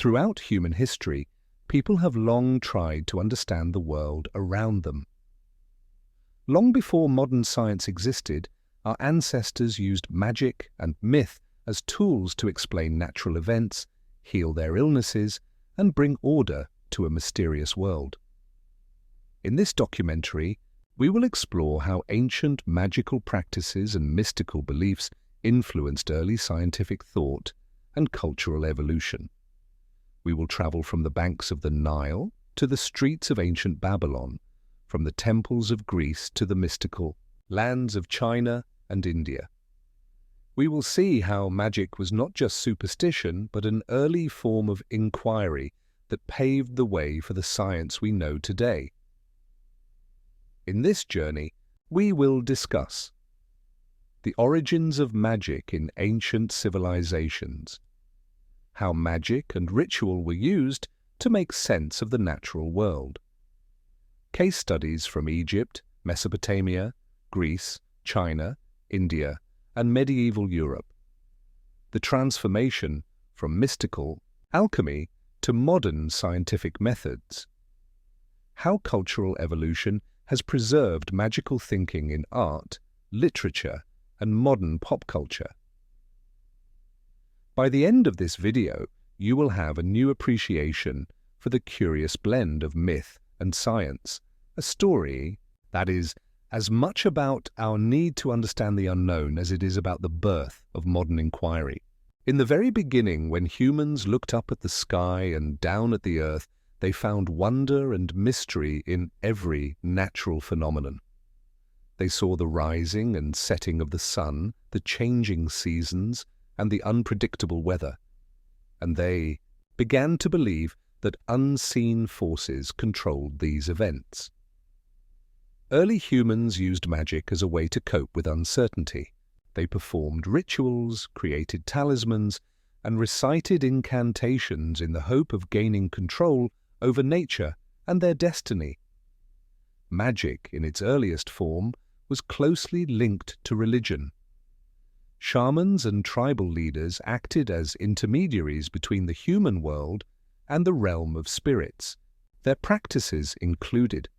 Throughout human history, people have long tried to understand the world around them. Long before modern science existed, our ancestors used magic and myth as tools to explain natural events, heal their illnesses, and bring order to a mysterious world. In this documentary, we will explore how ancient magical practices and mystical beliefs influenced early scientific thought and cultural evolution. We will travel from the banks of the Nile to the streets of ancient Babylon, from the temples of Greece to the mystical lands of China and India. We will see how magic was not just superstition, but an early form of inquiry that paved the way for the science we know today. In this journey, we will discuss the origins of magic in ancient civilizations, how magic and ritual were used to make sense of the natural world, case studies from Egypt, Mesopotamia, Greece, China, India, and medieval Europe, the transformation from mystical alchemy to modern scientific methods, how cultural evolution has preserved magical thinking in art, literature, and modern pop culture. By the end of this video, you will have a new appreciation for the curious blend of myth and science, a story that is as much about our need to understand the unknown as it is about the birth of modern inquiry. In the very beginning, when humans looked up at the sky and down at the earth, they found wonder and mystery in every natural phenomenon. They saw the rising and setting of the sun, the changing seasons, and the unpredictable weather. And they began to believe that unseen forces controlled these events. Early humans used magic as a way to cope with uncertainty. They performed rituals, created talismans, and recited incantations in the hope of gaining control over nature and their destiny. Magic, in its earliest form, was closely linked to religion. Shamans and tribal leaders acted as intermediaries between the human world and the realm of spirits. Their practices included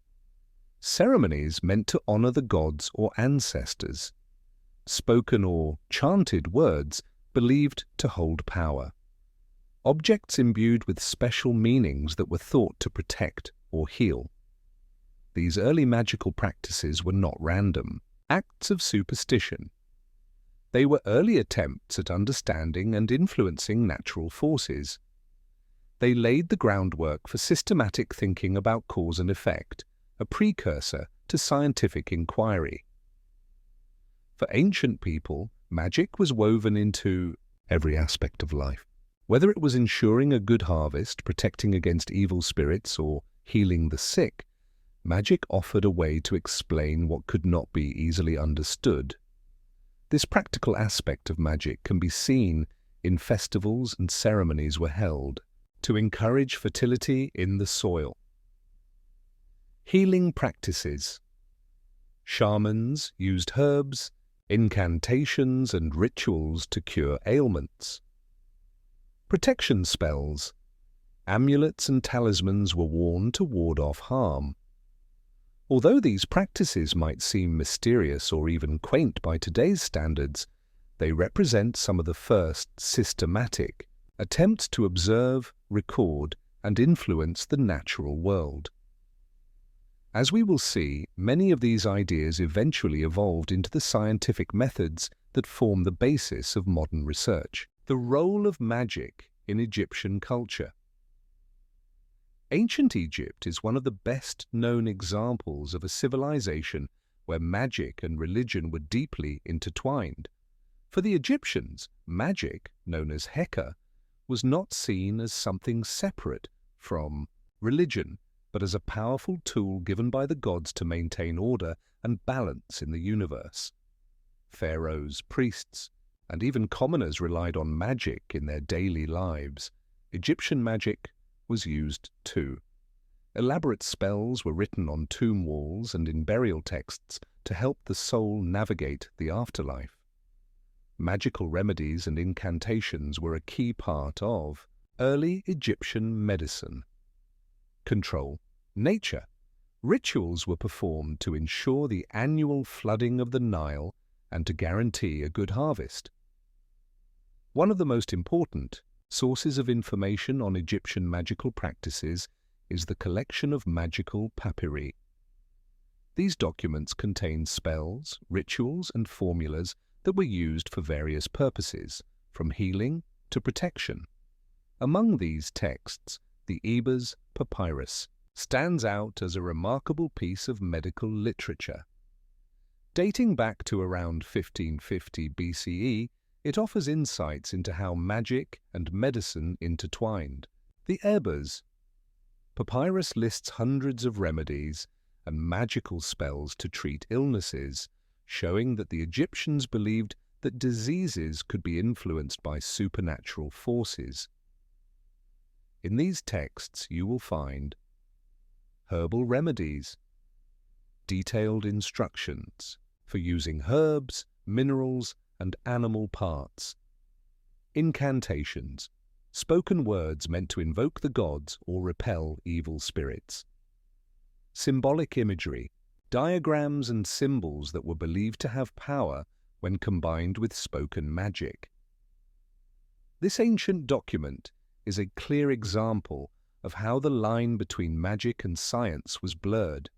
ceremonies meant to honor the gods or ancestors, spoken or chanted words believed to hold power, objects imbued with special meanings that were thought to protect or heal. These early magical practices were not random acts of superstition. They were early attempts at understanding and influencing natural forces. They laid the groundwork for systematic thinking about cause and effect, a precursor to scientific inquiry. For ancient people, magic was woven into every aspect of life. Whether it was ensuring a good harvest, protecting against evil spirits, or healing the sick, magic offered a way to explain what could not be easily understood. This practical aspect of magic can be seen in festivals and ceremonies were held to encourage fertility in the soil. Healing practices. Shamans used herbs, incantations, and rituals to cure ailments. Protection spells. Amulets and talismans were worn to ward off harm. Although these practices might seem mysterious or even quaint by today's standards, they represent some of the first systematic attempts to observe, record, and influence the natural world. As we will see, many of these ideas eventually evolved into the scientific methods that form the basis of modern research. The role of magic in Egyptian culture. Ancient Egypt is one of the best-known examples of a civilization where magic and religion were deeply intertwined. For the Egyptians, magic, known as Heka, was not seen as something separate from religion, but as a powerful tool given by the gods to maintain order and balance in the universe. Pharaohs, priests, and even commoners relied on magic in their daily lives. Egyptian magic was used too. Elaborate spells were written on tomb walls and in burial texts to help the soul navigate the afterlife. Magical remedies and incantations were a key part of Early Egyptian medicine. Control nature. Rituals were performed to ensure the annual flooding of the Nile and to guarantee a good harvest. One of the most important sources of information on Egyptian magical practices is the collection of magical papyri. These documents contain spells, rituals, and formulas that were used for various purposes, from healing to protection. Among these texts, the Ebers Papyrus stands out as a remarkable piece of medical literature. Dating back to around 1550 BCE, it offers insights into how magic and medicine intertwined. The Ebers Papyrus lists hundreds of remedies and magical spells to treat illnesses, showing that the Egyptians believed that diseases could be influenced by supernatural forces. In these texts you will find herbal remedies, detailed instructions for using herbs, minerals, and animal parts, incantations, spoken words meant to invoke the gods or repel evil spirits, symbolic imagery, diagrams and symbols that were believed to have power when combined with spoken magic. This ancient document is a clear example of how the line between magic and science was blurred.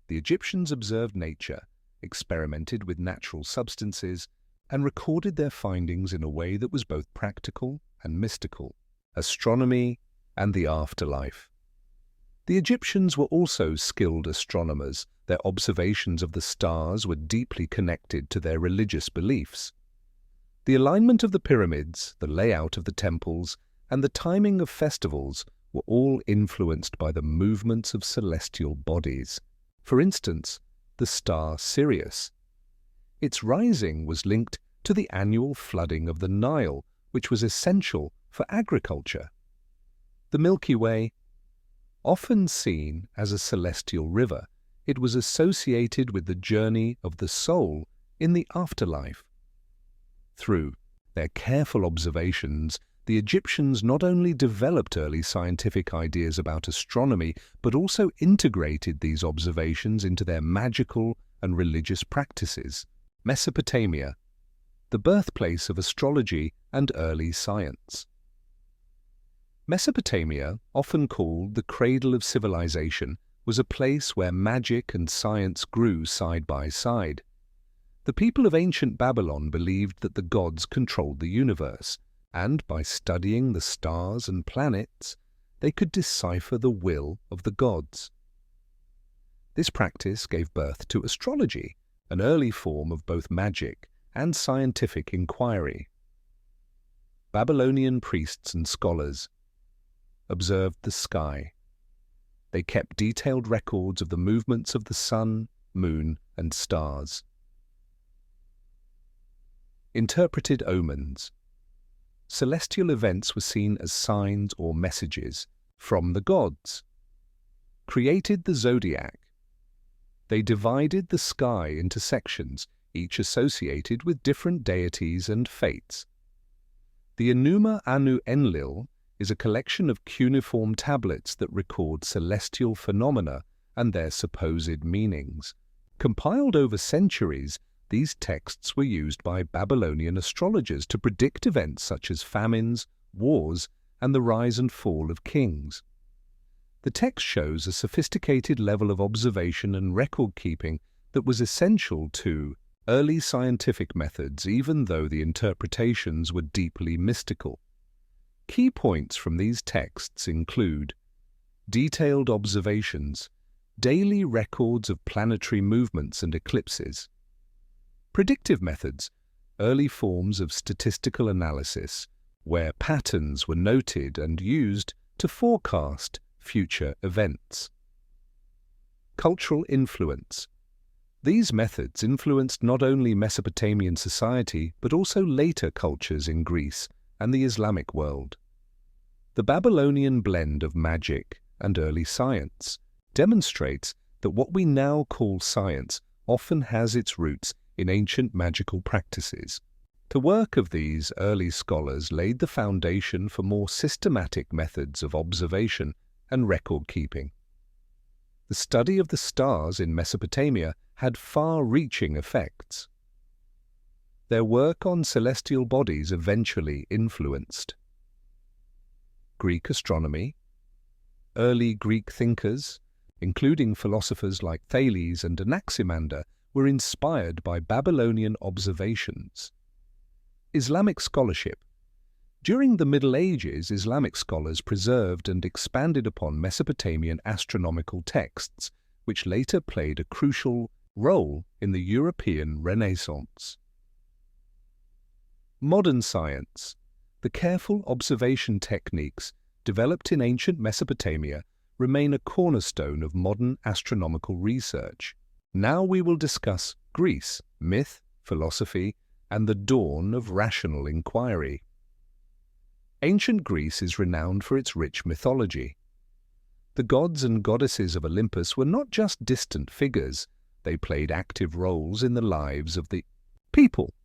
The Egyptians observed nature, experimented with natural substances, and recorded their findings in a way that was both practical and mystical. Astronomy and the afterlife. The Egyptians were also skilled astronomers. Their observations of the stars were deeply connected to their religious beliefs. The alignment of the pyramids, the layout of the temples, and the timing of festivals were all influenced by the movements of celestial bodies. For instance, the star Sirius. Its rising was linked to the annual flooding of the Nile, which was essential for agriculture. The Milky Way, often seen as a celestial river, it was associated with the journey of the soul in the afterlife. Through their careful observations, the Egyptians not only developed early scientific ideas about astronomy, but also integrated these observations into their magical and religious practices. Mesopotamia, the birthplace of astrology and early science. Mesopotamia, often called the cradle of civilization, was a place where magic and science grew side by side. The people of ancient Babylon believed that the gods controlled the universe, and by studying the stars and planets, they could decipher the will of the gods. This practice gave birth to astrology, an early form of both magic and scientific inquiry. Babylonian priests and scholars observed the sky. They kept detailed records of the movements of the sun, moon, and stars. Interpreted omens. Celestial events were seen as signs or messages from the gods. Created the zodiac. They divided the sky into sections, each associated with different deities and fates. The Enuma Anu Enlil is a collection of cuneiform tablets that record celestial phenomena and their supposed meanings. Compiled over centuries, these texts were used by Babylonian astrologers to predict events such as famines, wars, and the rise and fall of kings. The text shows a sophisticated level of observation and record-keeping that was essential to early scientific methods, even though the interpretations were deeply mystical. Key points from these texts include detailed observations, daily records of planetary movements and eclipses, predictive methods, early forms of statistical analysis, where patterns were noted and used to forecast future events. Cultural influence. These methods influenced not only Mesopotamian society but also later cultures in Greece and the Islamic world. The Babylonian blend of magic and early science demonstrates that what we now call science often has its roots in ancient magical practices. The work of these early scholars laid the foundation for more systematic methods of observation and record-keeping. The study of the stars in Mesopotamia had far-reaching effects. Their work on celestial bodies eventually influenced Greek astronomy. Early Greek thinkers, including philosophers like Thales and Anaximander, were inspired by Babylonian observations. Islamic scholarship. During the Middle Ages, Islamic scholars preserved and expanded upon Mesopotamian astronomical texts, which later played a crucial role in the European Renaissance. Modern science. The careful observation techniques developed in ancient Mesopotamia remain a cornerstone of modern astronomical research. Now we will discuss Greece, myth, philosophy, and the dawn of rational inquiry. Ancient Greece is renowned for its rich mythology. The gods and goddesses of Olympus were not just distant figures, they played active roles in the lives of the people.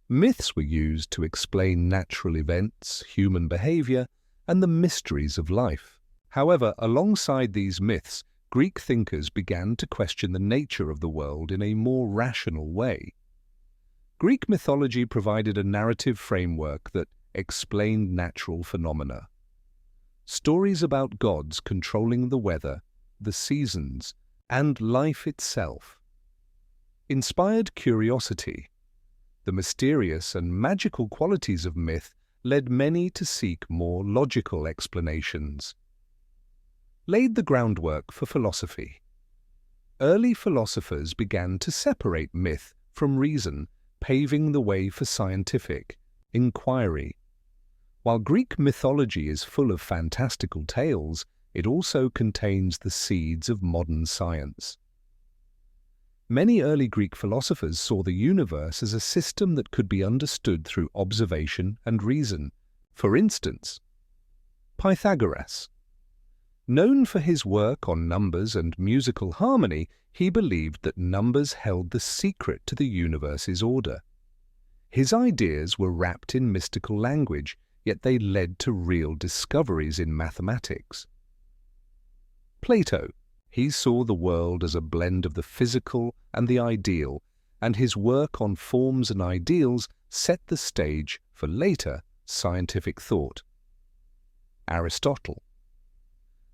Myths were used to explain natural events, human behavior, and the mysteries of life. However, alongside these myths, Greek thinkers began to question the nature of the world in a more rational way. Greek mythology provided a narrative framework that explained natural phenomena. Stories about gods controlling the weather, the seasons, and life itself inspired curiosity. The mysterious and magical qualities of myth led many to seek more logical explanations. Laid the groundwork for philosophy. Early philosophers began to separate myth from reason, paving the way for scientific inquiry. While Greek mythology is full of fantastical tales, it also contains the seeds of modern science. Many early Greek philosophers saw the universe as a system that could be understood through observation and reason. For instance, Pythagoras. Known for his work on numbers and musical harmony, he believed that numbers held the secret to the universe's order. His ideas were wrapped in mystical language, yet they led to real discoveries in mathematics. Plato. He saw the world as a blend of the physical and the ideal, and his work on forms and ideals set the stage for later scientific thought. Aristotle.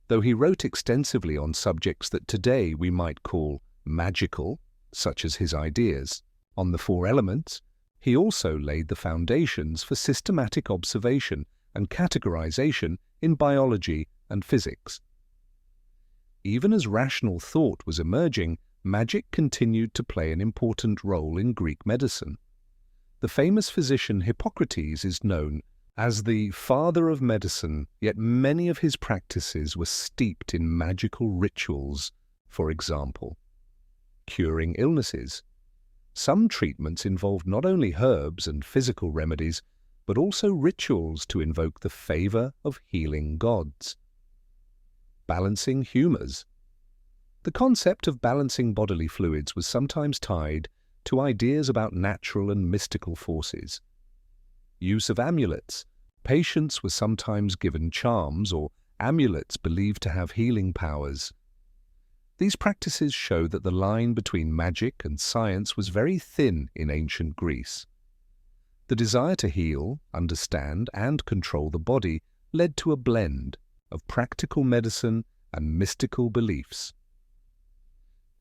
Though he wrote extensively on subjects that today we might call magical, such as his ideas on the four elements, he also laid the foundations for systematic observation and categorization in biology and physics. Even as rational thought was emerging, magic continued to play an important role in Greek medicine. The famous physician Hippocrates is known as the father of medicine, yet many of his practices were steeped in magical rituals. For example, curing illnesses. Some treatments involved not only herbs and physical remedies, but also rituals to invoke the favor of healing gods. Balancing humors. The concept of balancing bodily fluids was sometimes tied to ideas about natural and mystical forces. Use of amulets. Patients were sometimes given charms or amulets believed to have healing powers. These practices show that the line between magic and science was very thin in ancient Greece. The desire to heal, understand, and control the body led to a blend of practical medicine and mystical beliefs.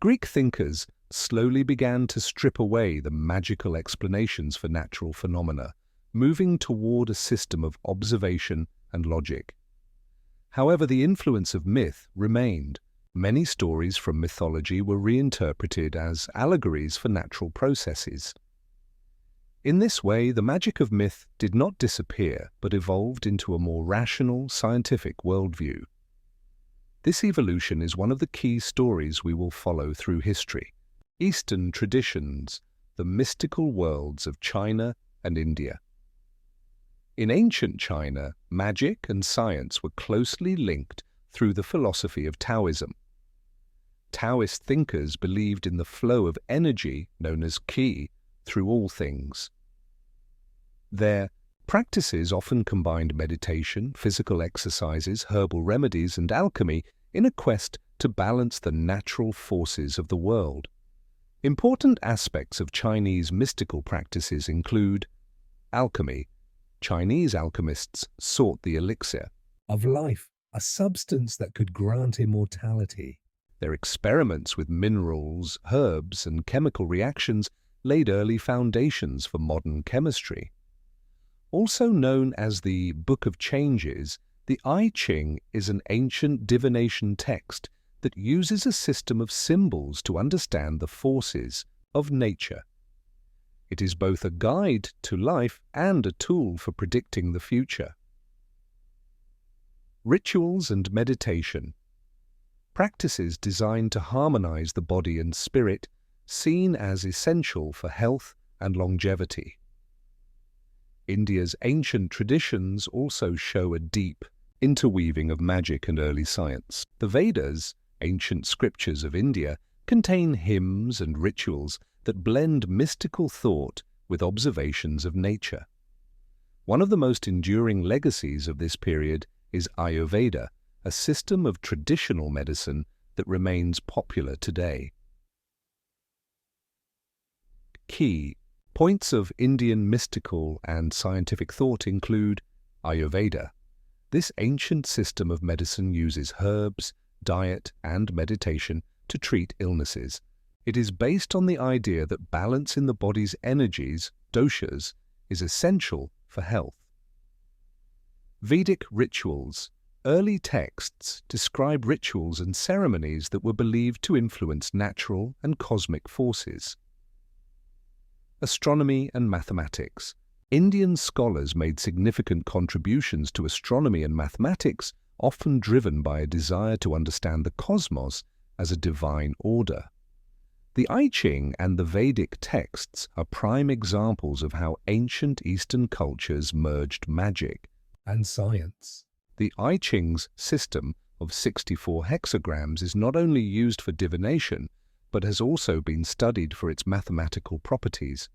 Greek thinkers slowly began to strip away the magical explanations for natural phenomena, moving toward a system of observation and logic. However, the influence of myth remained. Many stories from mythology were reinterpreted as allegories for natural processes. In this way, the magic of myth did not disappear, but evolved into a more rational, scientific worldview. This evolution is one of the key stories we will follow through history. Eastern traditions, the mystical worlds of China and India. In ancient China, magic and science were closely linked through the philosophy of Taoism. Taoist thinkers believed in the flow of energy, known as qi, through all things. Their practices often combined meditation, physical exercises, herbal remedies, and alchemy in a quest to balance the natural forces of the world. Important aspects of Chinese mystical practices include alchemy. Chinese alchemists sought the elixir of life, a substance that could grant immortality. Their experiments with minerals, herbs, and chemical reactions laid early foundations for modern chemistry. Also known as the Book of Changes, the I Ching is an ancient divination text that uses a system of symbols to understand the forces of nature. It is both a guide to life and a tool for predicting the future. Rituals and meditation. Practices designed to harmonize the body and spirit, seen as essential for health and longevity. India's ancient traditions also show a deep interweaving of magic and early science. The Vedas, ancient scriptures of India, contain hymns and rituals that blend mystical thought with observations of nature. One of the most enduring legacies of this period is Ayurveda, a system of traditional medicine that remains popular today. Key points of Indian mystical and scientific thought include Ayurveda. This ancient system of medicine uses herbs, diet, and meditation to treat illnesses. It is based on the idea that balance in the body's energies, doshas, is essential for health. Vedic rituals. Early texts describe rituals and ceremonies that were believed to influence natural and cosmic forces. Astronomy and mathematics. Indian scholars made significant contributions to astronomy and mathematics, often driven by a desire to understand the cosmos as a divine order. The I Ching and the Vedic texts are prime examples of how ancient Eastern cultures merged magic and science. The I Ching's system of 64 hexagrams is not only used for divination, but has also been studied for its mathematical properties.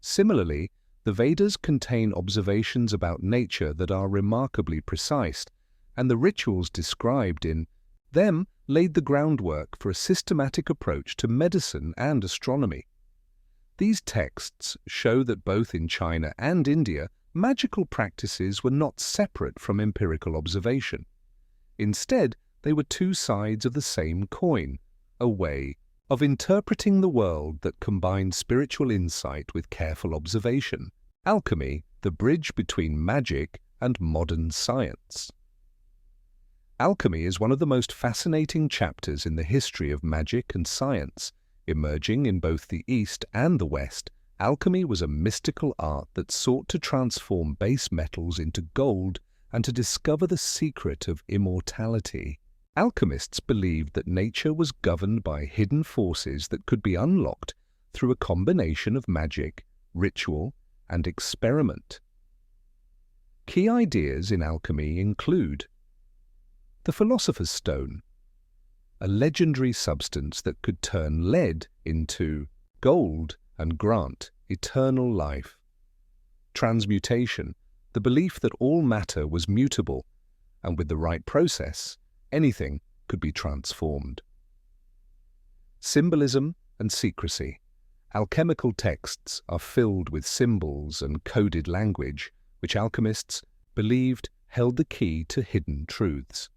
Similarly, the Vedas contain observations about nature that are remarkably precise, and the rituals described in them laid the groundwork for a systematic approach to medicine and astronomy. These texts show that both in China and India, magical practices were not separate from empirical observation. Instead, they were two sides of the same coin, a way of interpreting the world that combined spiritual insight with careful observation. Alchemy, the bridge between magic and modern science. Alchemy is one of the most fascinating chapters in the history of magic and science. Emerging in both the East and the West, alchemy was a mystical art that sought to transform base metals into gold and to discover the secret of immortality. Alchemists believed that nature was governed by hidden forces that could be unlocked through a combination of magic, ritual, and experiment. Key ideas in alchemy include the Philosopher's Stone, a legendary substance that could turn lead into gold and grant eternal life. Transmutation, the belief that all matter was mutable, and with the right process, anything could be transformed. Symbolism and secrecy. Alchemical texts are filled with symbols and coded language, which alchemists believed held the key to hidden truths.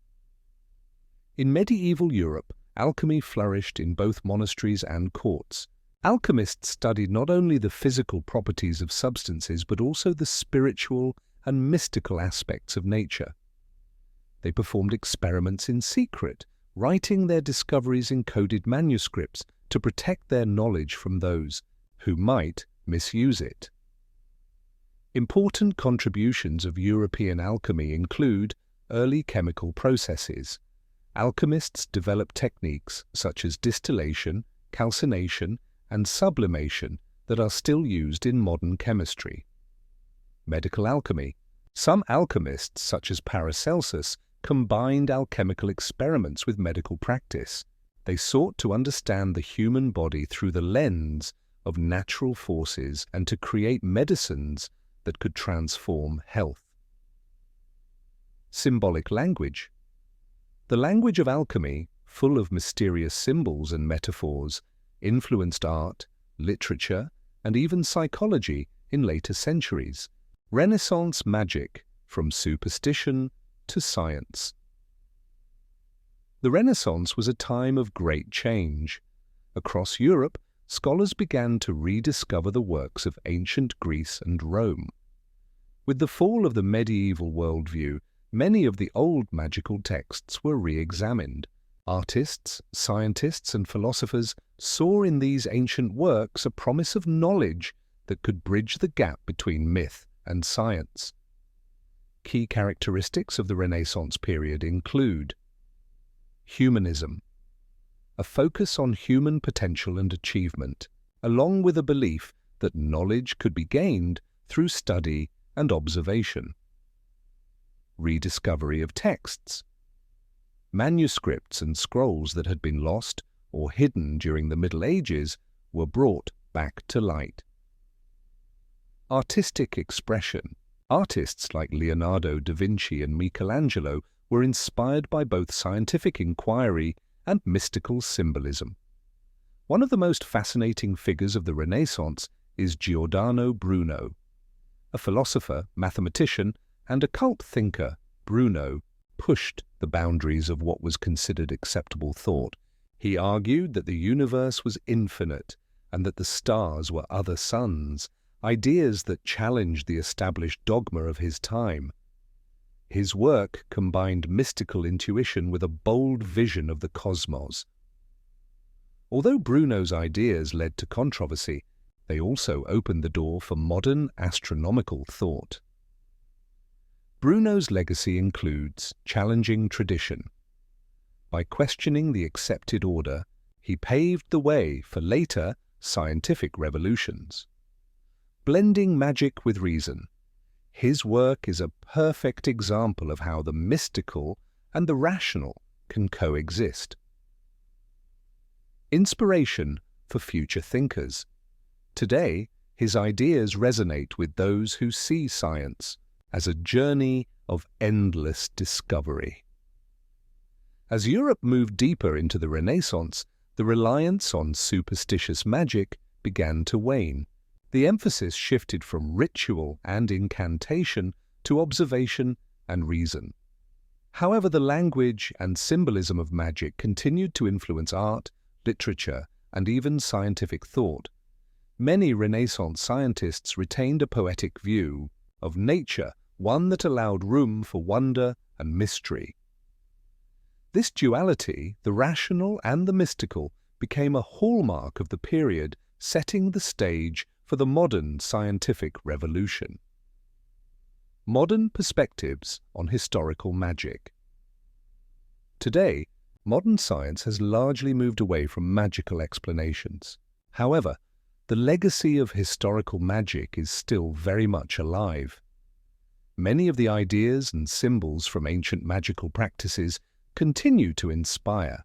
In medieval Europe, alchemy flourished in both monasteries and courts. Alchemists studied not only the physical properties of substances, but also the spiritual and mystical aspects of nature. They performed experiments in secret, writing their discoveries in coded manuscripts to protect their knowledge from those who might misuse it. Important contributions of European alchemy include early chemical processes. Alchemists developed techniques such as distillation, calcination, and sublimation that are still used in modern chemistry. Medical alchemy. Some alchemists, such as Paracelsus, combined alchemical experiments with medical practice. They sought to understand the human body through the lens of natural forces and to create medicines that could transform health. Symbolic language. The language of alchemy, full of mysterious symbols and metaphors, influenced art, literature, and even psychology in later centuries. Renaissance magic, from superstition to science. The Renaissance was a time of great change. Across Europe, scholars began to rediscover the works of ancient Greece and Rome. With the fall of the medieval worldview, many of the old magical texts were re-examined. Artists, scientists, and philosophers saw in these ancient works a promise of knowledge that could bridge the gap between myth and science. Key characteristics of the Renaissance period include humanism, a focus on human potential and achievement, along with a belief that knowledge could be gained through study and observation. Rediscovery of texts. Manuscripts and scrolls that had been lost or hidden during the Middle Ages were brought back to light. Artistic expression. Artists like Leonardo da Vinci and Michelangelo were inspired by both scientific inquiry and mystical symbolism. One of the most fascinating figures of the Renaissance is Giordano Bruno. A philosopher, mathematician, and occult thinker, Bruno pushed the boundaries of what was considered acceptable thought. He argued that the universe was infinite and that the stars were other suns, ideas that challenged the established dogma of his time. His work combined mystical intuition with a bold vision of the cosmos. Although Bruno's ideas led to controversy, they also opened the door for modern astronomical thought. Bruno's legacy includes challenging tradition. By questioning the accepted order, he paved the way for later scientific revolutions. Blending magic with reason. His work is a perfect example of how the mystical and the rational can coexist. Inspiration for future thinkers. Today, his ideas resonate with those who see science as a journey of endless discovery. As Europe moved deeper into the Renaissance, the reliance on superstitious magic began to wane. The emphasis shifted from ritual and incantation to observation and reason. However, the language and symbolism of magic continued to influence art, literature, and even scientific thought. Many Renaissance scientists retained a poetic view of nature, one that allowed room for wonder and mystery. This duality, the rational and the mystical, became a hallmark of the period, setting the stage for the modern scientific revolution. Modern perspectives on historical magic. Today, modern science has largely moved away from magical explanations. However, the legacy of historical magic is still very much alive. Many of the ideas and symbols from ancient magical practices continue to inspire.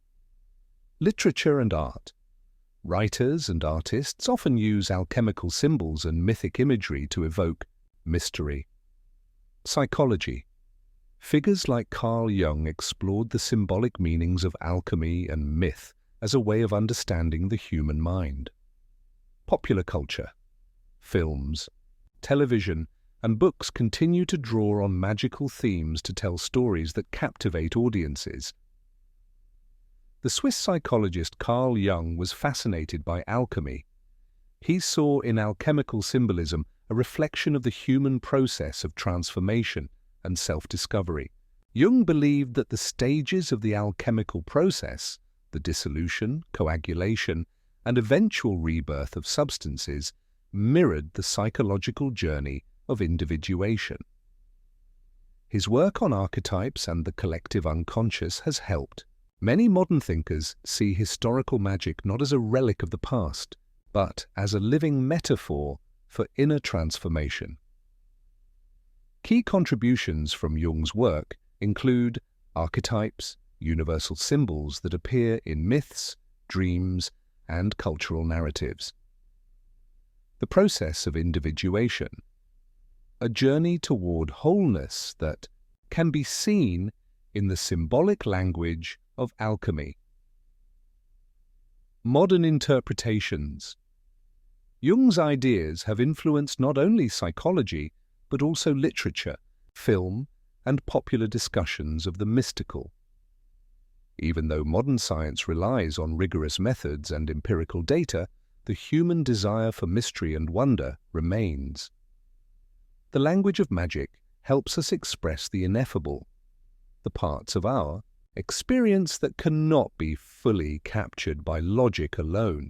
Literature and art. Writers and artists often use alchemical symbols and mythic imagery to evoke mystery. Psychology. Figures like Carl Jung explored the symbolic meanings of alchemy and myth as a way of understanding the human mind. Popular culture. Films, television, and books continue to draw on magical themes to tell stories that captivate audiences. The Swiss psychologist Carl Jung was fascinated by alchemy. He saw in alchemical symbolism a reflection of the human process of transformation and self-discovery. Jung believed that the stages of the alchemical process, the dissolution, coagulation, and eventual rebirth of substances, mirrored the psychological journey of individuation. His work on archetypes and the collective unconscious has helped. Many modern thinkers see historical magic not as a relic of the past, but as a living metaphor for inner transformation. Key contributions from Jung's work include archetypes, universal symbols that appear in myths, dreams, and cultural narratives. the process of individuation, a journey toward wholeness that can be seen in the symbolic language of alchemy. Modern interpretations. Jung's ideas have influenced not only psychology, but also literature, film, and popular discussions of the mystical. Even though modern science relies on rigorous methods and empirical data, the human desire for mystery and wonder remains. The language of magic helps us express the ineffable, the parts of our experience that cannot be fully captured by logic alone.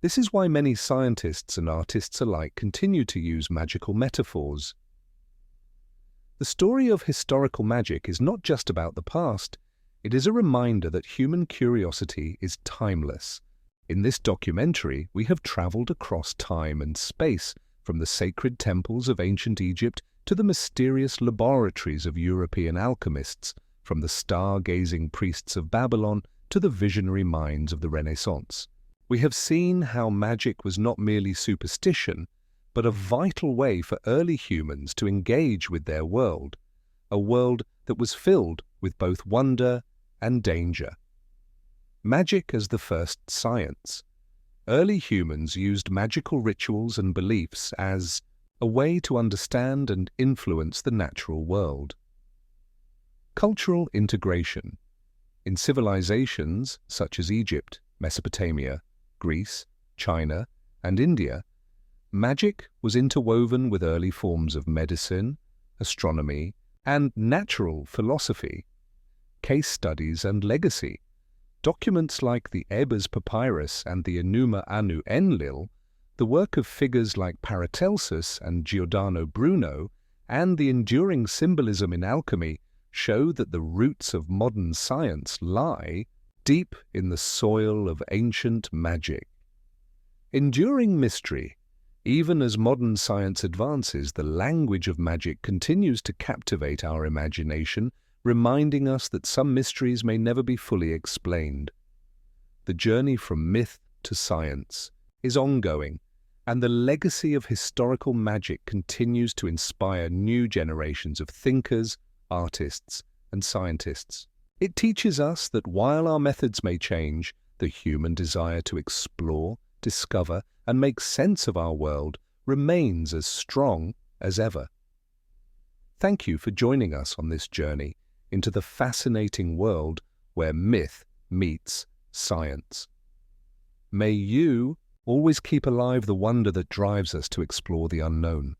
This is why many scientists and artists alike continue to use magical metaphors. The story of historical magic is not just about the past, it is a reminder that human curiosity is timeless. In this documentary, we have traveled across time and space, from the sacred temples of ancient Egypt to the mysterious laboratories of European alchemists, from the star-gazing priests of Babylon to the visionary minds of the Renaissance. We have seen how magic was not merely superstition, but a vital way for early humans to engage with their world, a world that was filled with both wonder and danger. Magic as the first science. Early humans used magical rituals and beliefs as a way to understand and influence the natural world. Cultural integration. In civilizations such as Egypt, Mesopotamia, Greece, China, and India, magic was interwoven with early forms of medicine, astronomy, and natural philosophy. Case studies and legacy. Documents like the Ebers Papyrus and the Enuma Anu Enlil, the work of figures like Paracelsus and Giordano Bruno, and the enduring symbolism in alchemy show that the roots of modern science lie deep in the soil of ancient magic. Enduring mystery. Even as modern science advances, the language of magic continues to captivate our imagination, reminding us that some mysteries may never be fully explained. The journey from myth to science is ongoing, and the legacy of historical magic continues to inspire new generations of thinkers, artists, and scientists. It teaches us that while our methods may change, the human desire to explore, discover, and make sense of our world remains as strong as ever. Thank you for joining us on this journey into the fascinating world where myth meets science. May you always keep alive the wonder that drives us to explore the unknown.